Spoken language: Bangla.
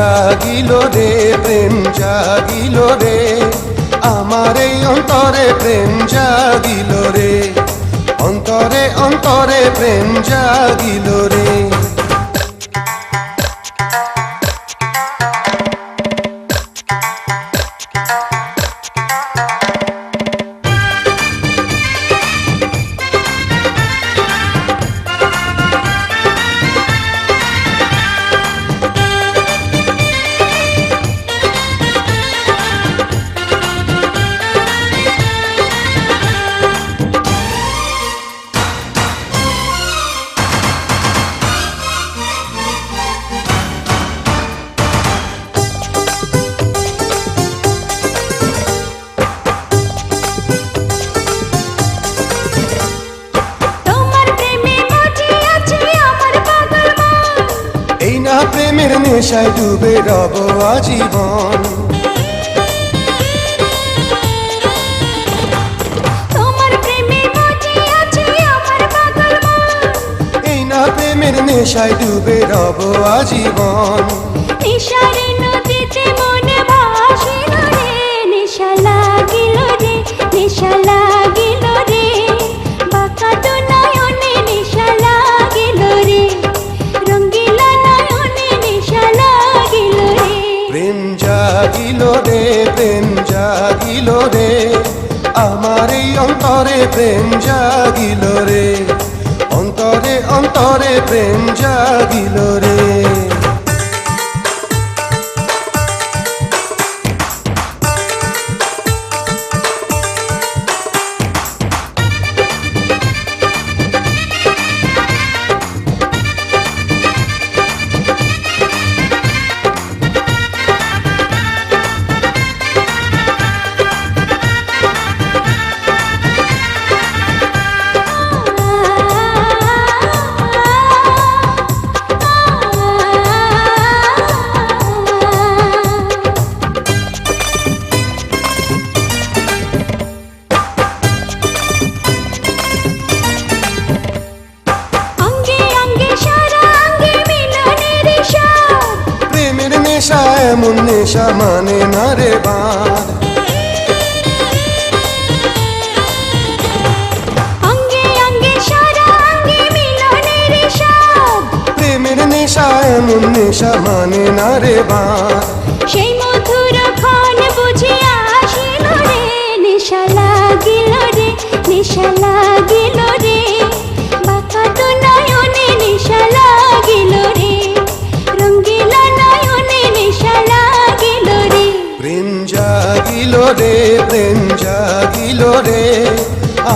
জাগিল রে প্রেম জাগিল রে আমার এই অন্তরে প্রেম জাগিল রে অন্তরে অন্তরে প্রেম জাগিল রে প্রেমের নেশায় ডুবে রব আজীবন তোমার প্রেমে মজি আছে আমার পাগল মন এই না প্রেমের নেশায় ডুবে রব আজীবন নেশারে নদীতে মন ভাসিল রে নেশা লাগিল রে নেশা লাগিল রে বাঁকা তো নয়নে নেশা লাগিল রে রঙ্গিলা নয়নে নেশা লাগিল রে প্রেম জাগিল রে প্রেম জাগিল রে আমার এই অন্তরে প্রেম জাগিল রে অন্তরে অন্তরে প্রেম জাগিল রে নেশা এমন নেশা মানে না রে বাঁধ অঙ্গে অঙ্গে সারা অঙ্গে মিলনের স্বাদ প্রেমের নেশা এমন নেশা মানে না রে বাঁধ সেই